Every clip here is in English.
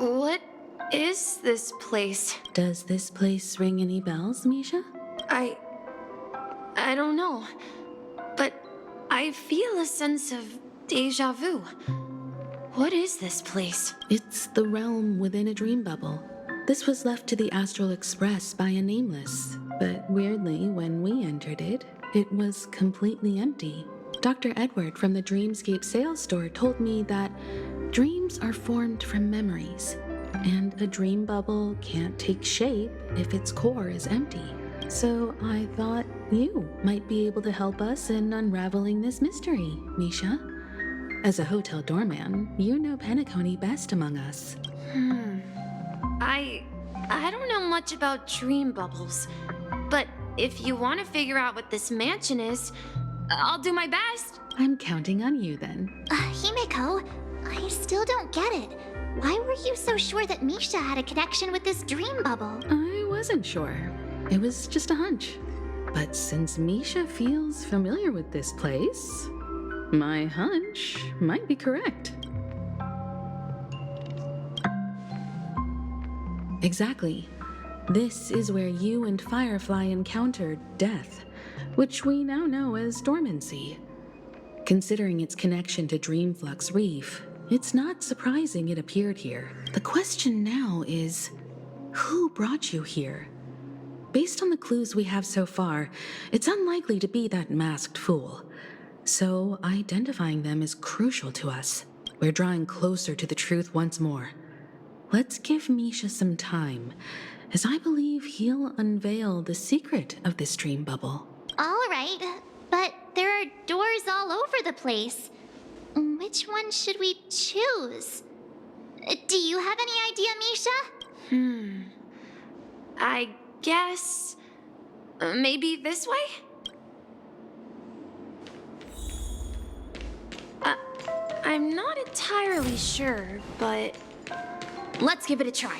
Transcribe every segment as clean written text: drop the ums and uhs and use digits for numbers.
What is this place? Does this place ring any bells, Misha? I don't know, but I feel a sense of deja vu. What is this place? It's the realm within a dream bubble. This was left to the Astral Express by a nameless, but weirdly, when we entered it, it was completely empty. Dr. Edward from the Dreamscape sales store told me that dreams are formed from memories, and a dream bubble can't take shape if its core is empty. So I thought you might be able to help us in unraveling this mystery, Misha. As a hotel doorman, you know Penacony best among us. I don't know much about dream bubbles, but if you want to figure out what this mansion is, I'll do my best. I'm counting on you then. Himeko, I still don't get it. Why were you so sure that Misha had a connection with this dream bubble? I wasn't sure. It was just a hunch. But since Misha feels familiar with this place, my hunch might be correct. Exactly. This is where you and Firefly encountered death, which we now know as dormancy. Considering its connection to Dreamflux Reef, it's not surprising it appeared here. The question now is, who brought you here? Based on the clues we have so far, it's unlikely to be that masked fool. So identifying them is crucial to us. We're drawing closer to the truth once more. Let's give Misha some time, as I believe he'll unveil the secret of this dream bubble. All right, but there are doors all over the place. Which one should we choose? Do you have any idea, Misha? I guess maybe this way? I'm not entirely sure, but let's give it a try.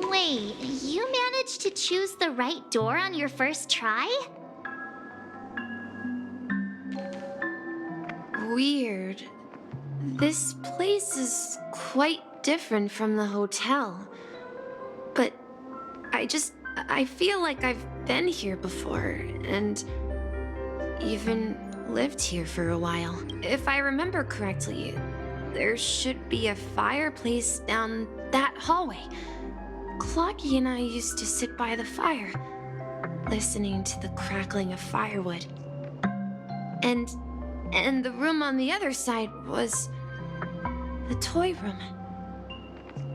Wait, you managed to choose the right door on your first try? Weird. This place is quite different from the hotel. But I feel like I've been here before, and even lived here for a while. If I remember correctly, there should be a fireplace down that hallway. Clocky and I used to sit by the fire, listening to the crackling of firewood. And the room on the other side was the toy room.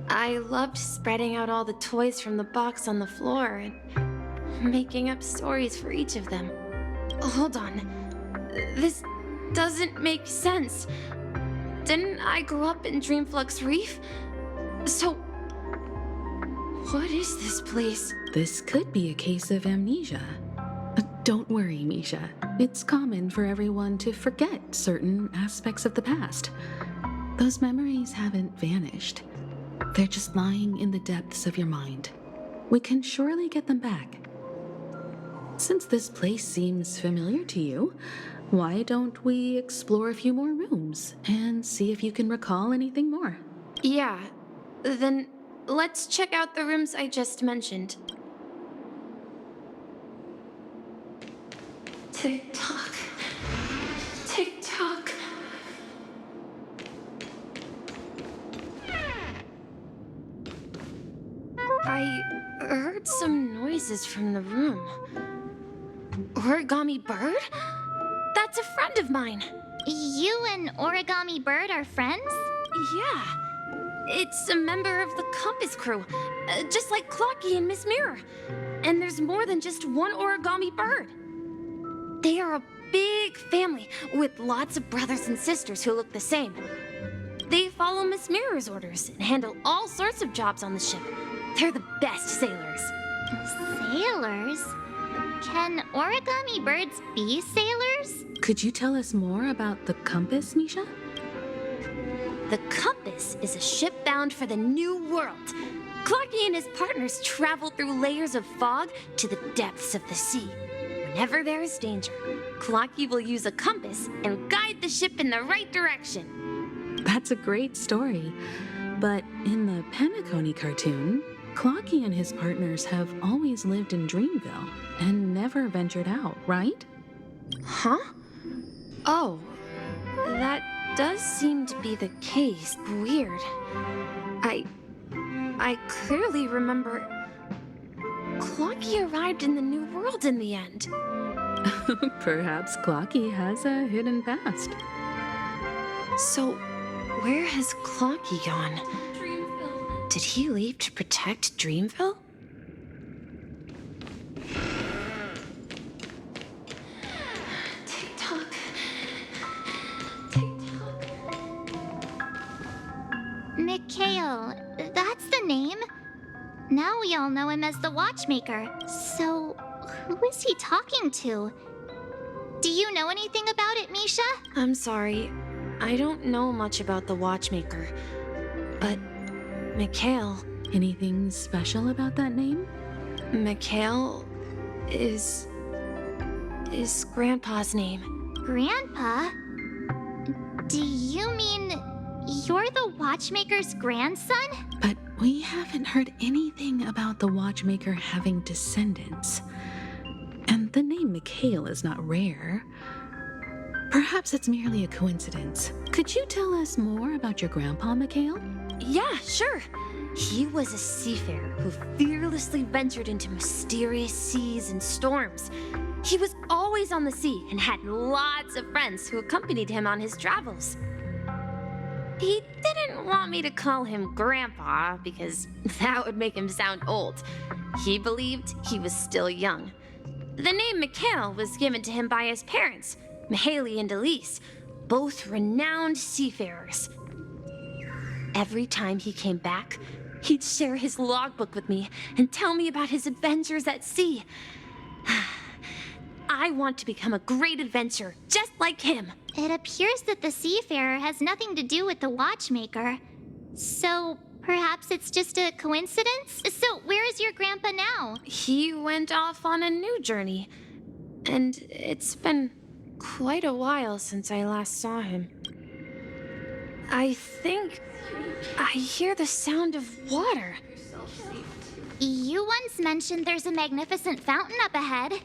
I loved spreading out all the toys from the box on the floor and making up stories for each of them. Hold on. This doesn't make sense. Didn't I grow up in Dreamflux Reef? So, what is this place? This could be a case of amnesia. Don't worry, Misha. It's common for everyone to forget certain aspects of the past. Those memories haven't vanished. They're just lying in the depths of your mind. We can surely get them back. Since this place seems familiar to you, why don't we explore a few more rooms and see if you can recall anything more? Yeah, then let's check out the rooms I just mentioned. Tick-tock. Tick-tock. I heard some noises from the room. Origami Bird? That's a friend of mine. You and Origami Bird are friends? Yeah. It's a member of the Compass crew, just like Clocky and Miss Mirror. And there's more than just one Origami Bird. They are a big family with lots of brothers and sisters who look the same. They follow Miss Mirror's orders and handle all sorts of jobs on the ship. They're the best sailors. Sailors? Can Origami Birds be sailors? Could you tell us more about the Compass, Misha? The Compass is a ship bound for the New World. Clocky and his partners travel through layers of fog to the depths of the sea. whenever there is danger, Clocky will use a compass and guide the ship in the right direction. That's a great story. But in the Penacony cartoon, Clocky and his partners have always lived in Dreamville and never ventured out, right? Huh? Oh, that does seem to be the case. Weird. I clearly remember Clocky arrived in the New World in the end. Perhaps Clocky has a hidden past. So, where has Clocky gone? Dreamville. Did he leave to protect Dreamville? Tick-tock. Tick-tock. Mikhail, that's the name. Now we all know him as the Watchmaker. So, who is he talking to? Do you know anything about it, Misha? I'm sorry. I don't know much about the Watchmaker. But Mikhail... Anything special about that name? Mikhail is Grandpa's name. Grandpa? Do you mean you're the Watchmaker's grandson? But we haven't heard anything about the Watchmaker having descendants. And the name Mikhail is not rare. Perhaps it's merely a coincidence. Could you tell us more about your grandpa, Mikhail? Yeah, sure. He was a seafarer who fearlessly ventured into mysterious seas and storms. He was always on the sea and had lots of friends who accompanied him on his travels. He didn't want me to call him Grandpa because that would make him sound old. He believed he was still young. The name Mikhail was given to him by his parents, Mihaly and Elise, both renowned seafarers. Every time he came back, he'd share his logbook with me and tell me about his adventures at sea. I want to become a great adventurer, just like him. It appears that the seafarer has nothing to do with the Watchmaker. So, perhaps it's just a coincidence? So, where is your grandpa now? He went off on a new journey, and it's been quite a while since I last saw him. I think I hear the sound of water. You once mentioned there's a magnificent fountain up ahead.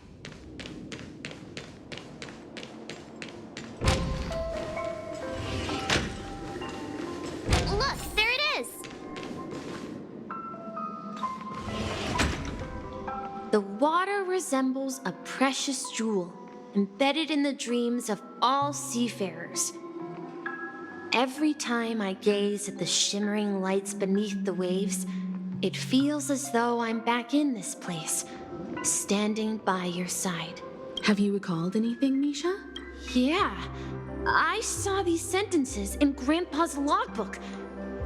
Look, there it is! The water resembles a precious jewel embedded in the dreams of all seafarers. Every time I gaze at the shimmering lights beneath the waves, it feels as though I'm back in this place, standing by your side. Have you recalled anything, Misha? Yeah, I saw these sentences in Grandpa's logbook.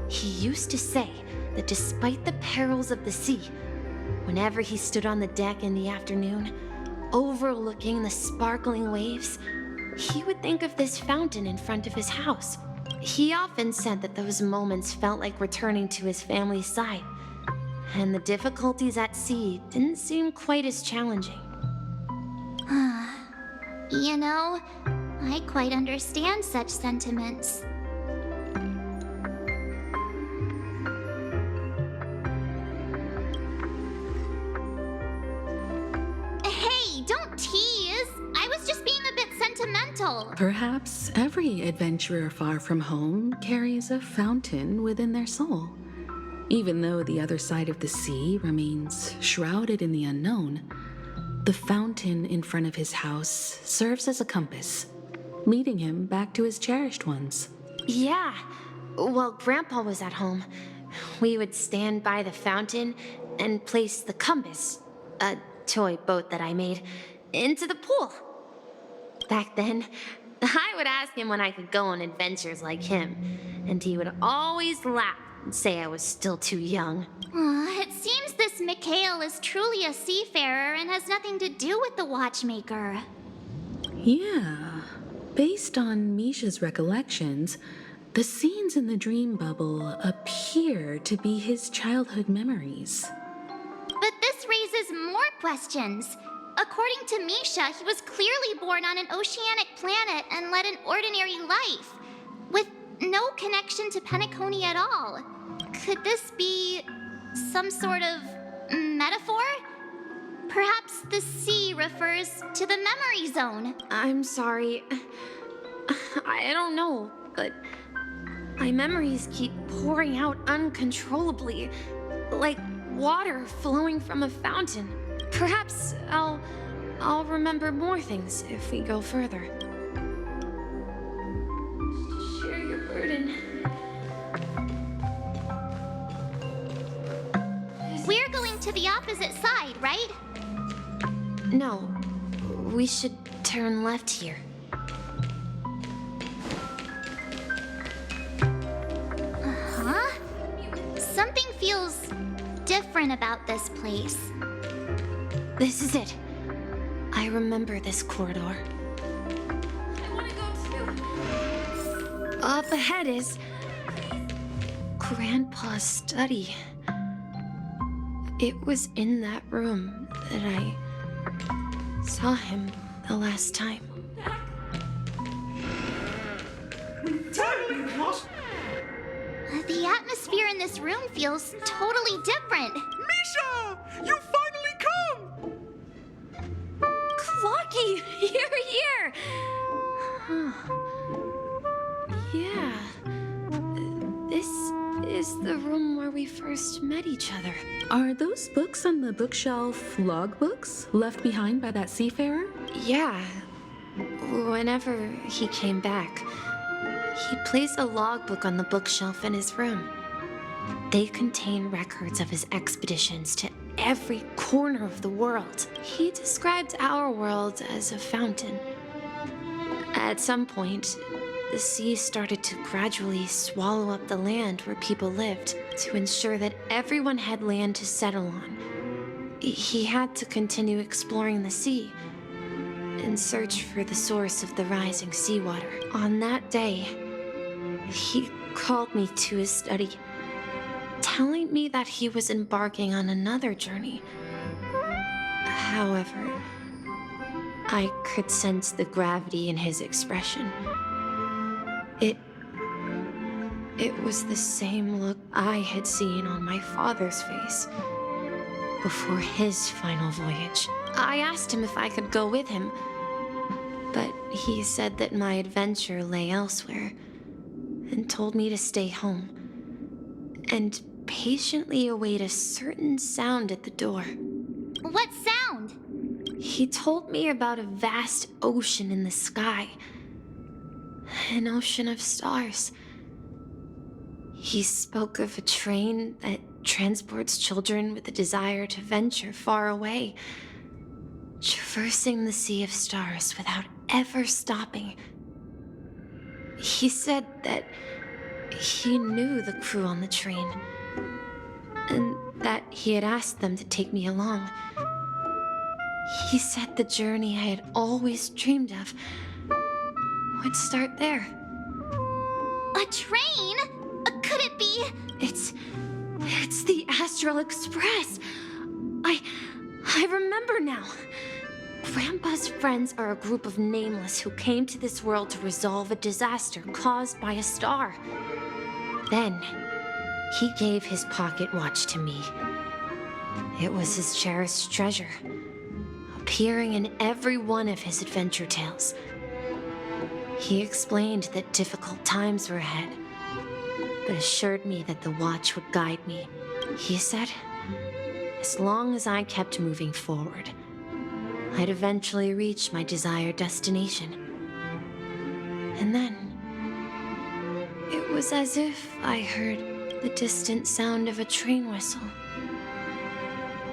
He used to say that despite the perils of the sea, whenever he stood on the deck in the afternoon, overlooking the sparkling waves, he would think of this fountain in front of his house. He often said that those moments felt like returning to his family's side, and the difficulties at sea didn't seem quite as challenging. You know, I quite understand such sentiments. Hey, don't tease! I was just being a bit sentimental. Perhaps every adventurer far from home carries a fountain within their soul. Even though the other side of the sea remains shrouded in the unknown, the fountain in front of his house serves as a compass, leading him back to his cherished ones. Yeah, while Grandpa was at home, we would stand by the fountain and place the compass, a toy boat that I made, into the pool. Back then, I would ask him when I could go on adventures like him, and he would always laugh and say I was still too young. It seems this Mikhail is truly a seafarer and has nothing to do with the Watchmaker. Yeah, based on Misha's recollections, the scenes in the dream bubble appear to be his childhood memories. But this raises more questions. According According to Misha, he was clearly born on an oceanic planet and led an ordinary life, with no connection to Penacony at all. Could this be some sort of metaphor? Perhaps the sea refers to the memory zone. I'm sorry. I don't know, but my memories keep pouring out uncontrollably, like water flowing from a fountain. Perhaps I'll remember more things if we go further. Share your burden. We're going to the opposite side, right? No, we should turn left here. Huh? Something feels different about this place. This is it. I remember this corridor. I want to go too. Up ahead is Grandpa's study. It was in that room that I saw him the last time. The atmosphere in this room feels totally different. Misha! You finally come! Clocky, you're here! Huh. Yeah. This is the room where we first met each other. Are those books on the bookshelf logbooks left behind by that seafarer? Yeah. Whenever he came back, he placed a logbook on the bookshelf in his room. They contain records of his expeditions to every corner of the world. He described our world as a fountain. At some point, the sea started to gradually swallow up the land where people lived to ensure that everyone had land to settle on. He had to continue exploring the sea and search for the source of the rising seawater. On that day, he called me to his study, telling me that he was embarking on another journey. However, I could sense the gravity in his expression. It was the same look I had seen on my father's face before his final voyage. I asked him if I could go with him, but he said that my adventure lay elsewhere and told me to stay home and patiently await a certain sound at the door. What sound? He told me about a vast ocean in the sky, an ocean of stars. He spoke of a train that transports children with a desire to venture far away, traversing the sea of stars without ever stopping. He said that he knew the crew on the train, and that he had asked them to take me along. He said the journey I had always dreamed of would start there. A train? Could it be? It's the Astral Express. I remember now. Grandpa's friends are a group of nameless who came to this world to resolve a disaster caused by a star. Then, he gave his pocket watch to me. It was his cherished treasure, appearing in every one of his adventure tales. He explained that difficult times were ahead, but assured me that the watch would guide me. He said, as long as I kept moving forward, I'd eventually reach my desired destination. And then, it was as if I heard the distant sound of a train whistle,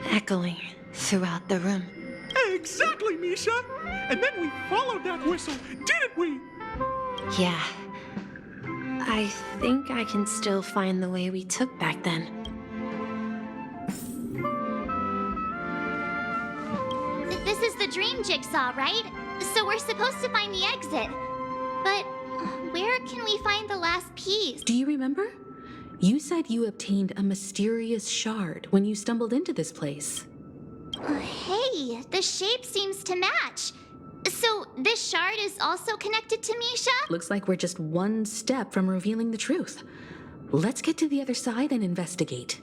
echoing throughout the room. Exactly, Misha! And then we followed that whistle, didn't we? Yeah. I think I can still find the way we took back then. This is the dream jigsaw, right? So we're supposed to find the exit. But where can we find the last piece? Do you remember? You said you obtained a mysterious shard when you stumbled into this place. Hey, the shape seems to match. So this shard is also connected to Misha? Looks like we're just one step from revealing the truth. Let's get to the other side and investigate.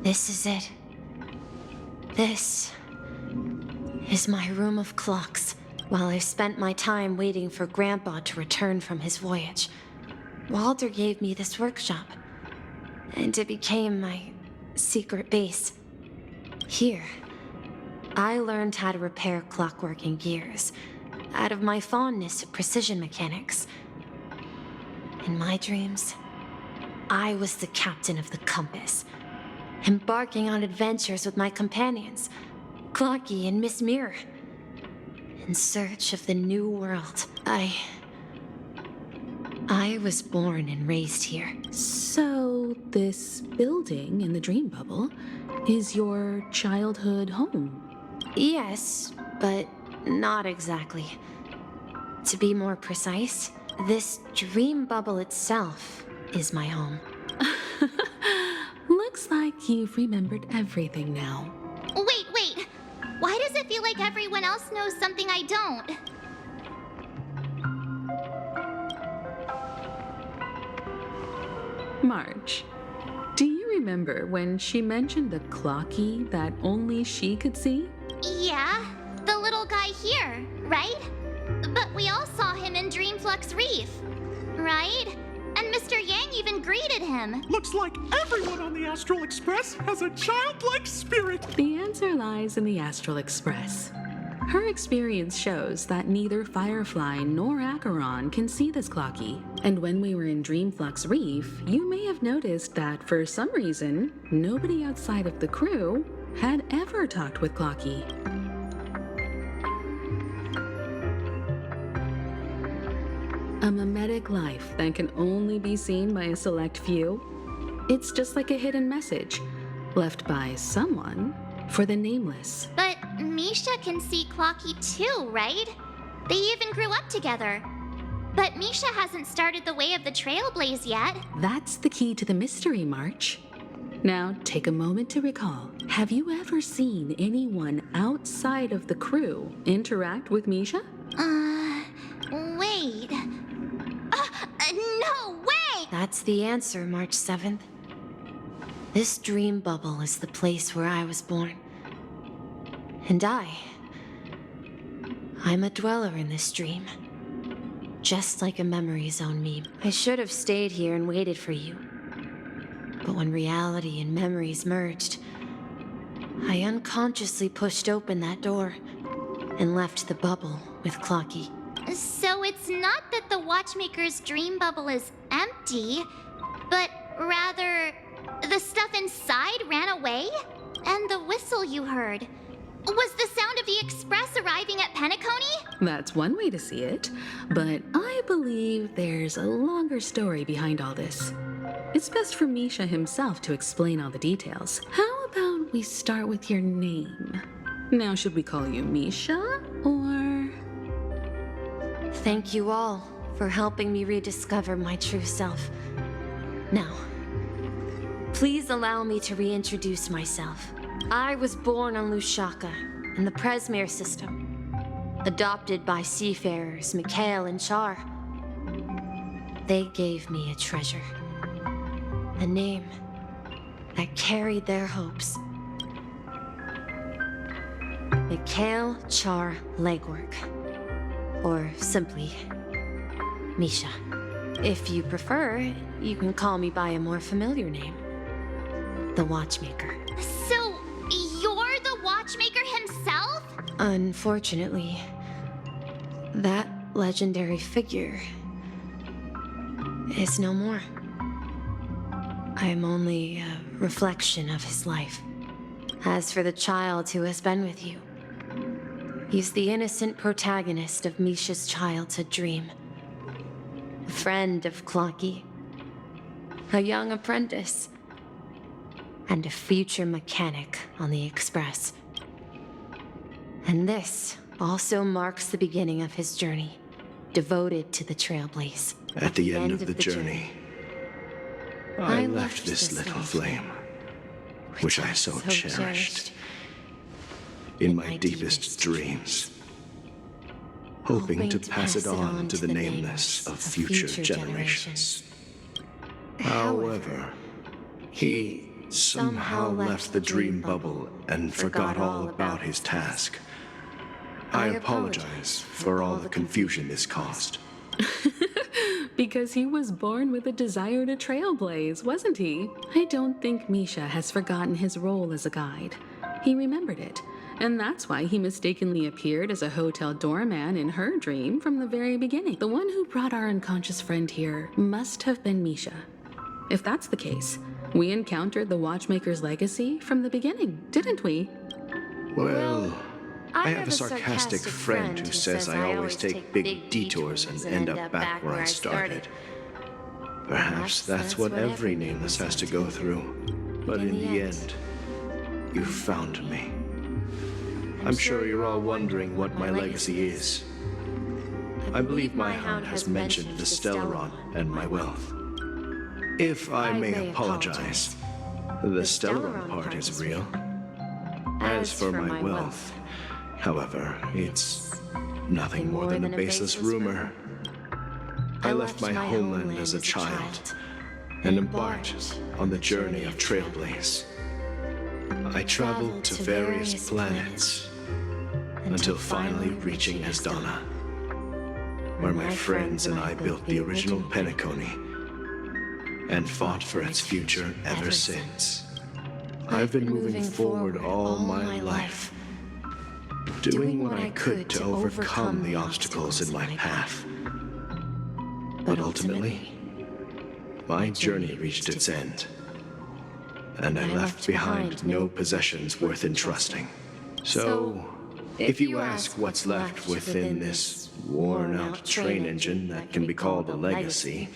This is it. This is my room of clocks. While I spent my time waiting for Grandpa to return from his voyage, Walter gave me this workshop, and it became my secret base. Here, I learned how to repair clockwork and gears out of my fondness of precision mechanics. In my dreams, I was the captain of the compass, embarking on adventures with my companions, Clocky and Miss Mirror, in search of the new world. I was born and raised here. So, this building in the dream bubble is your childhood home? Yes, but not exactly. To be more precise, this dream bubble itself is my home. Looks like you've remembered everything now. Wait. Why does it feel like everyone else knows something I don't? March, do you remember when she mentioned the clocky that only she could see? Yeah, the little guy here, right? But we all saw him in Dreamflux Reef, right? And Mr. Yang even greeted him. Looks like everyone on the Astral Express has a childlike spirit. The answer lies in the Astral Express. Her experience shows that neither Firefly nor Acheron can see this clocky. And when we were in Dreamflux Reef, you may have noticed that for some reason, nobody outside of the crew had ever talked with Clocky. A mimetic life that can only be seen by a select few. It's just like a hidden message left by someone for the nameless. But Misha can see Clocky too, right? They even grew up together. But Misha hasn't started the way of the Trailblaze yet. That's the key to the mystery, March. Now, take a moment to recall. Have you ever seen anyone outside of the crew interact with Misha? Wait. No way! That's the answer, March 7th. This dream bubble is the place where I was born. And I'm a dweller in this dream. Just like a memory zone meme. I should have stayed here and waited for you. But when reality and memories merged, I unconsciously pushed open that door and left the bubble with Clocky. So it's not that the Watchmaker's dream bubble is empty, but rather the stuff inside ran away? And the whistle you heard was the sound of the express arriving at Penacony? That's one way to see it, but I believe there's a longer story behind all this. It's best for Misha himself to explain all the details. How about we start with your name? Now, should we call you Misha, or... Thank you all for helping me rediscover my true self. Now, please allow me to reintroduce myself. I was born on Lushaka in the Presmere system, adopted by seafarers Mikhail and Char. They gave me a treasure, a name that carried their hopes. Mikhail Char Legwork. Or simply, Misha. If you prefer, you can call me by a more familiar name. The Watchmaker. So, you're the Watchmaker himself? Unfortunately, that legendary figure is no more. I am only a reflection of his life. As for the child who has been with you, he's the innocent protagonist of Misha's childhood dream. A friend of Clocky, a young apprentice, and a future mechanic on the Express. And this also marks the beginning of his journey, devoted to the Trailblaze. At the end of the journey, I left this little flame, which I so cherished, in my deepest dreams, hoping to pass it on to the nameless of future generations. However, he somehow left the dream bubble and forgot all about his task. I apologize for all the confusion this caused. Because he was born with a desire to trailblaze, wasn't he? I don't think Misha has forgotten his role as a guide. He remembered it, and that's why he mistakenly appeared as a hotel doorman in her dream from the very beginning. The one who brought our unconscious friend here must have been Misha. If that's the case, we encountered the Watchmaker's legacy from the beginning, didn't we? Well, I have a sarcastic friend who says I always take big detours and end up back where I started. Perhaps that's what every nameless has to go through. But in the end, you found me. I'm sure you're all wondering what my legacy is. I believe my hound has mentioned the Stellaron and my wealth. If I may apologize, the Stellaron part is real. As for my wealth, however, it's nothing more than a baseless rumor. I left my homeland as a child and embarked on the journey of Trailblaze. I traveled to various planets until finally reaching Esdana, where my friends and I built the original Penacony and fought for its future ever since. I've been moving forward all my life, doing what I could to overcome the obstacles in my path. But ultimately, my journey reached its end, and I left behind no possessions worth entrusting. So, if you ask what's left within this worn-out train engine that can be called a legacy,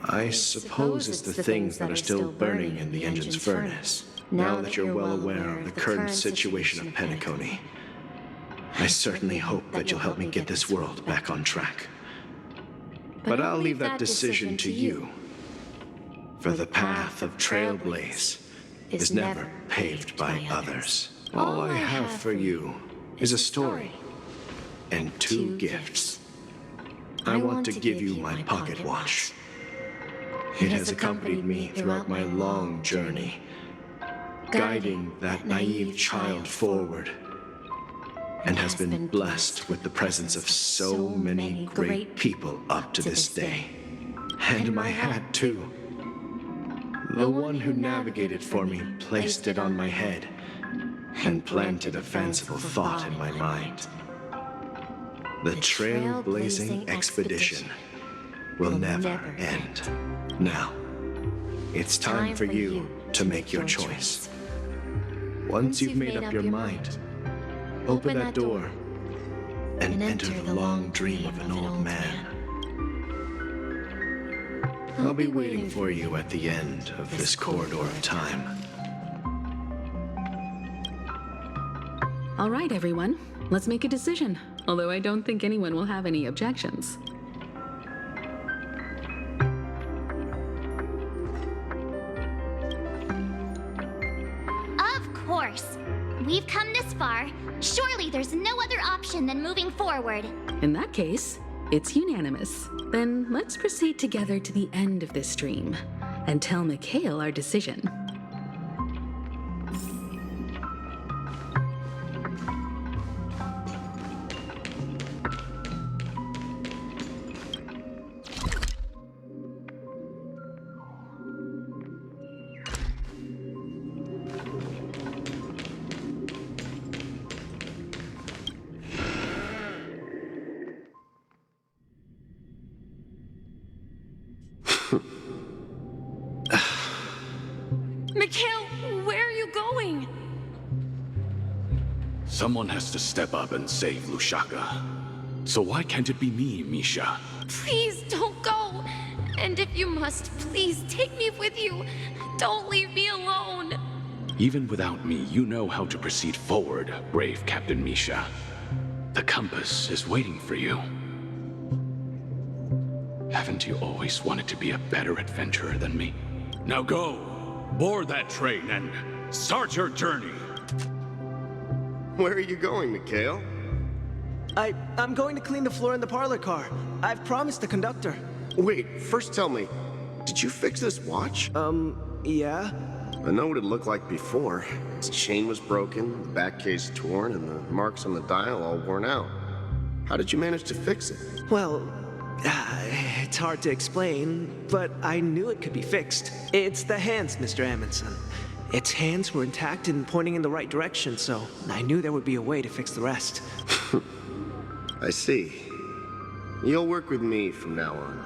I suppose it's the things that are still burning in the engine's furnace. Now that you're well aware of the current situation of Penacony, I certainly hope that you'll help me get this world back on track. But I'll leave that decision to you. For the path of Trailblaze is never paved by others. All I have for you is a story and 2 gifts. I want to give you my pocket watch. It has accompanied me throughout my long journey, guiding that naive child forward, and has been blessed with the presence of so many great people up to this day. And my hat, too. The one who navigated for me placed it on my head and planted a fanciful thought in my mind. The trailblazing expedition will never end. Now, it's time for you to make your choice. Once you've made up your mind, open that door and enter the long dream of an old man. I'll be waiting for you at the end of this corridor of time. All right, everyone, let's make a decision, although I don't think anyone will have any objections. Of course. We've come this far. Surely there's no other option than moving forward. In that case, it's unanimous. Then let's proceed together to the end of this stream and tell Mikhail our decision. Mikhail, where are you going? Someone has to step up and save Lushaka. So why can't it be me, Misha? Please don't go. And if you must, please take me with you. Don't leave me alone. Even without me, you know how to proceed forward, brave Captain Misha. The compass is waiting for you. Haven't you always wanted to be a better adventurer than me? Now go, board that train and start your journey. Where are you going, Mikhail? I'm going to clean the floor in the parlor car. I've promised the conductor. Wait, first tell me, did you fix this watch? Yeah? I know what it looked like before. Its chain was broken, the back case torn, and the marks on the dial all worn out. How did you manage to fix it? Well, it's hard to explain, but I knew it could be fixed. It's the hands, Mr. Amundsen. Its hands were intact and pointing in the right direction, so I knew there would be a way to fix the rest. I see. You'll work with me from now on.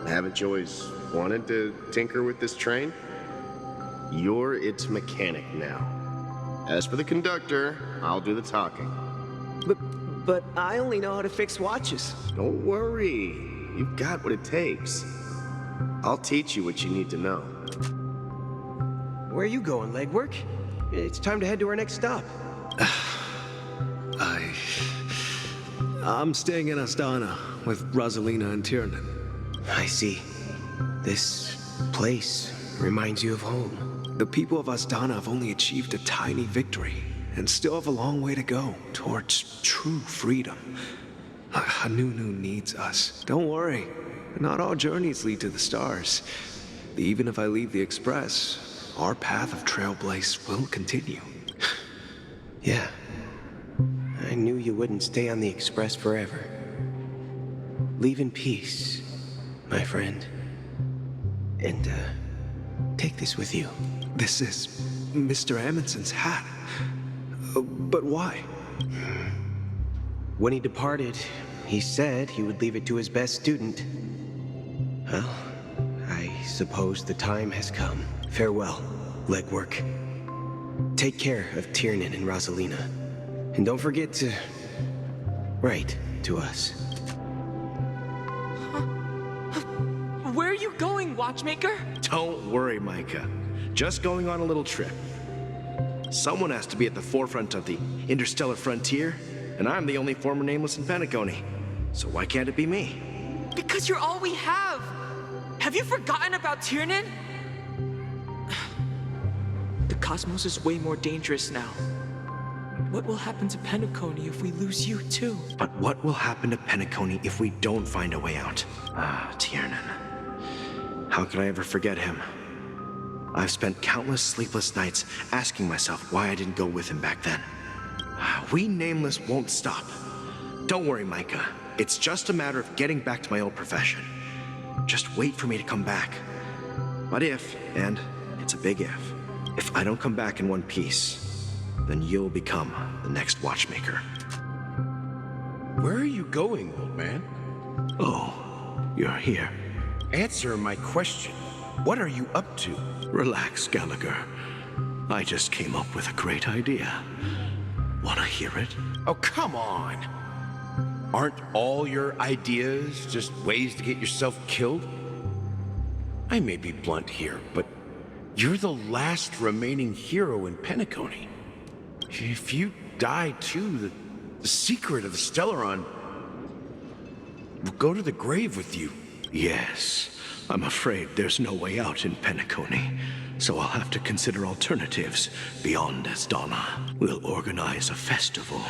Haven't you always wanted to tinker with this train? You're its mechanic now. As for the conductor, I'll do the talking. But I only know how to fix watches. Don't worry. You've got what it takes. I'll teach you what you need to know. Where are you going, legwork? It's time to head to our next stop. I'm staying in Astana with Rosalina and Tiernan. I see. This place reminds you of home. The people of Astana have only achieved a tiny victory and still have a long way to go towards true freedom. Hanunu needs us. Don't worry, not all journeys lead to the stars. Even if I leave the Express, our path of Trailblaze will continue. Yeah. I knew you wouldn't stay on the Express forever. Leave in peace, my friend. And, take this with you. This is Mr. Amundsen's hat. But why? When he departed, he said he would leave it to his best student. Well, I suppose the time has come. Farewell, legwork. Take care of Tiernan and Rosalina. And don't forget to write to us. Where are you going, watchmaker? Don't worry, Micah. Just going on a little trip. Someone has to be at the forefront of the interstellar frontier, and I'm the only former nameless in Penacony. So why can't it be me? Because you're all we have. Have you forgotten about Tiernan? The cosmos is way more dangerous now. What will happen to Penacony if we lose you too? But what will happen to Penacony if we don't find a way out? Tiernan. How could I ever forget him? I've spent countless sleepless nights asking myself why I didn't go with him back then. We Nameless won't stop. Don't worry, Micah. It's just a matter of getting back to my old profession. Just wait for me to come back. But if, and it's a big if I don't come back in one piece, then you'll become the next watchmaker. Where are you going, old man? Oh, you're here. Answer my question. What are you up to? Relax, Gallagher. I just came up with a great idea. Wanna hear it? Oh, come on. Aren't all your ideas just ways to get yourself killed? I may be blunt here, but you're the last remaining hero in Penacony. If you die too, the secret of the Stellaron will go to the grave with you. Yes. I'm afraid there's no way out in Penacony, so I'll have to consider alternatives beyond Astana. We'll organize a festival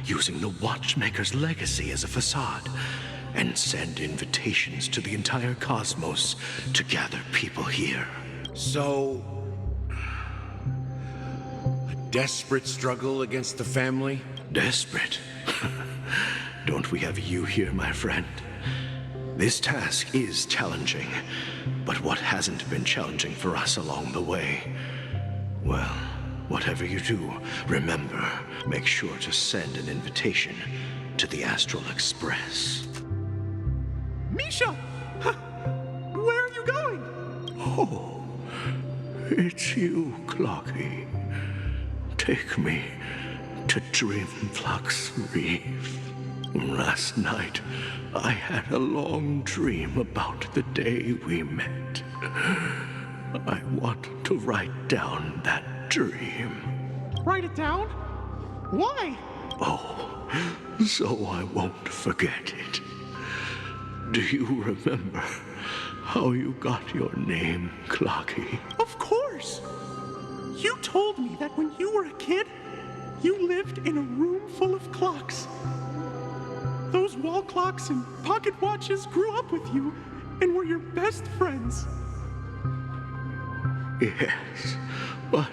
using the Watchmaker's legacy as a facade, and send invitations to the entire cosmos to gather people here. So, a desperate struggle against the family? Desperate? Don't we have you here, my friend? This task is challenging, but what hasn't been challenging for us along the way? Well, whatever you do, remember, make sure to send an invitation to the Astral Express. Misha! Where are you going? Oh, it's you, Clocky. Take me to Dreamflux Reef. Last night, I had a long dream about the day we met. I want to write down that dream. Write it down? Why? Oh, so I won't forget it. Do you remember how you got your name, Clocky? Of course! You told me that when you were a kid, you lived in a room full of clocks. Those wall clocks and pocket watches grew up with you and were your best friends. Yes, but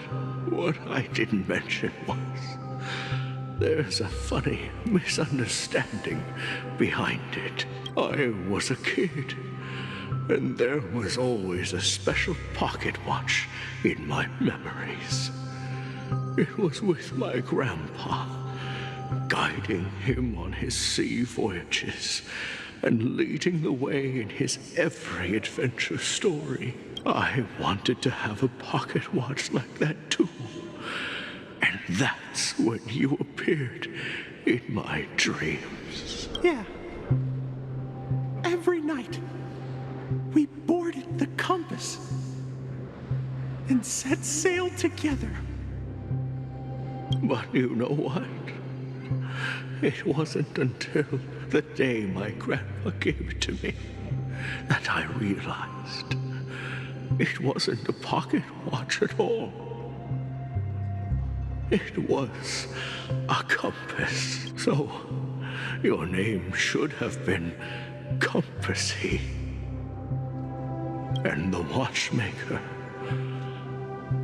what I didn't mention was there's a funny misunderstanding behind it. I was a kid, and there was always a special pocket watch in my memories. It was with my grandpa, guiding him on his sea voyages and leading the way in his every adventure story. I wanted to have a pocket watch like that too. And that's when you appeared in my dreams. Yeah. Every night, we boarded the compass and set sail together. But you know what? It wasn't until the day my grandpa gave it to me that I realized it wasn't a pocket watch at all. It was a compass. So your name should have been Compassy. And the watchmaker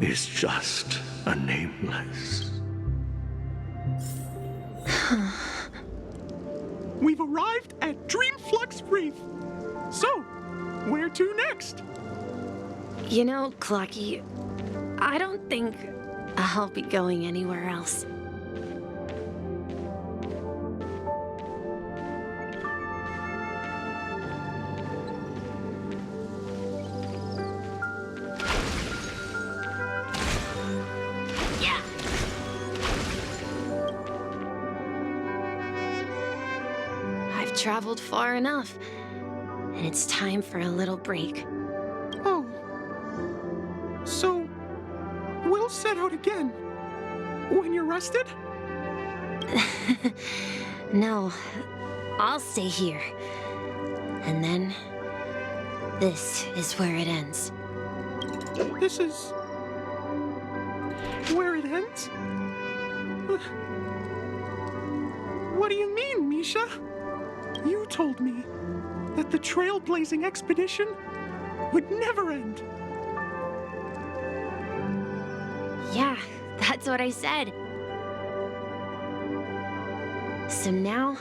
is just a nameless. We've arrived at Dreamflux Reef. So, where to next? You know, Clocky, I don't think I'll be going anywhere else. Yeah. I've traveled far enough, and it's time for a little break. Oh. So, we'll set out again. When you're rested? No, I'll stay here. And then, this is where it ends. This is... where it ends? What do you mean, Misha? You told me that the trailblazing expedition would never end. Yeah, that's what I said. So now,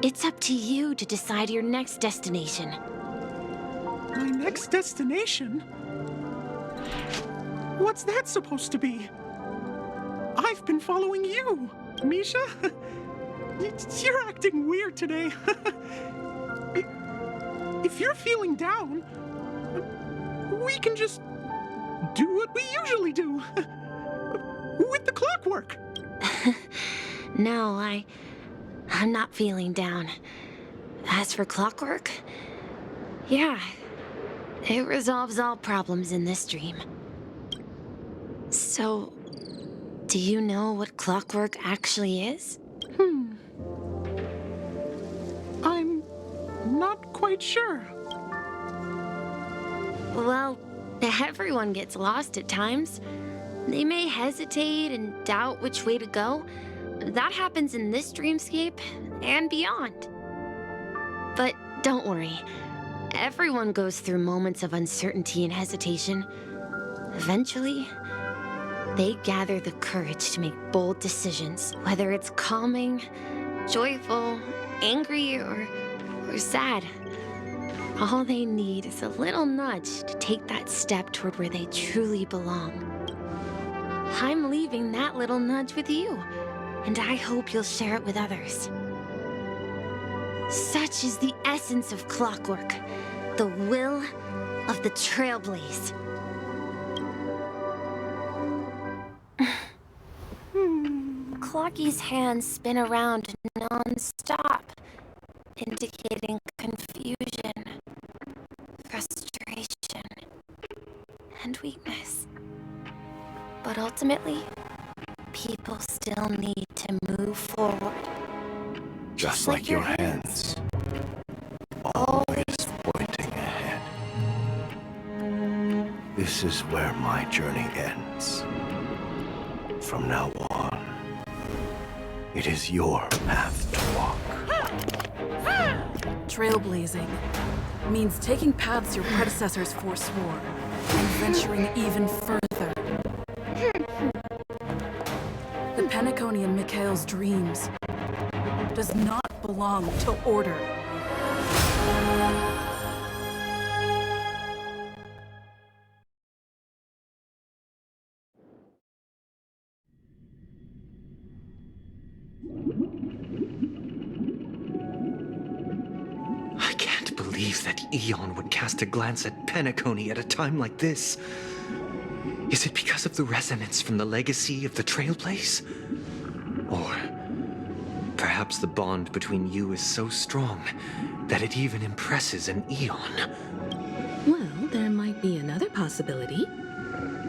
it's up to you to decide your next destination. My next destination? What's that supposed to be? I've been following you, Misha. You're acting weird today. If you're feeling down, we can just do what we usually do. With the clockwork. No, I'm not feeling down. As for clockwork, yeah, it resolves all problems in this dream. So, do you know what clockwork actually is? I'm not quite sure. Well, everyone gets lost at times. They may hesitate and doubt which way to go. That happens in this dreamscape and beyond. But don't worry. Everyone goes through moments of uncertainty and hesitation. Eventually, they gather the courage to make bold decisions, whether it's calming, joyful, angry, or sad. All they need is a little nudge to take that step toward where they truly belong. I'm leaving that little nudge with you, and I hope you'll share it with others. Such is the essence of clockwork, the will of the Trailblaze. Clocky's hands spin around non-stop, indicating confusion, frustration, and weakness. But ultimately, people still need to move forward. Just like your hands. Always pointing ahead. This is where my journey ends. From now on, it is your path to walk. Trailblazing means taking paths your predecessors forswore and venturing even further. The Penacony in Mikhail's dreams does not belong to order. I can't believe that Eon would cast a glance at Penacony at a time like this. Is it because of the resonance from the legacy of the Trailblaze? Or perhaps the bond between you is so strong that it even impresses an Eon? Well, there might be another possibility.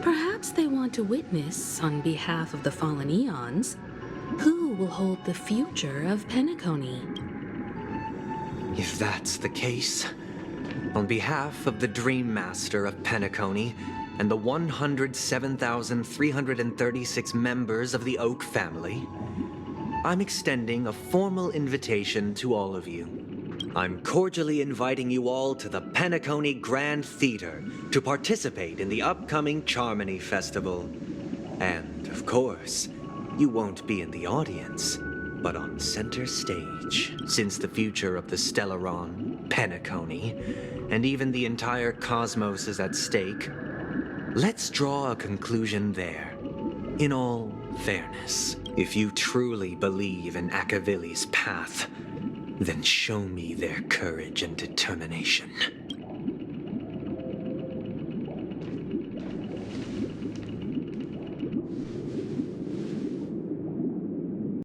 Perhaps they want to witness, on behalf of the fallen Eons, who will hold the future of Penacony. If that's the case, on behalf of the Dream Master of Penacony and the 107,336 members of the Oak family, I'm extending a formal invitation to all of you. I'm cordially inviting you all to the Penacony Grand Theater to participate in the upcoming Charmony Festival. And, of course, you won't be in the audience, but on center stage, since the future of the Stellaron, Penacony, and even the entire cosmos is at stake. Let's draw a conclusion there. In all fairness, if you truly believe in Akavili's path, then show me their courage and determination.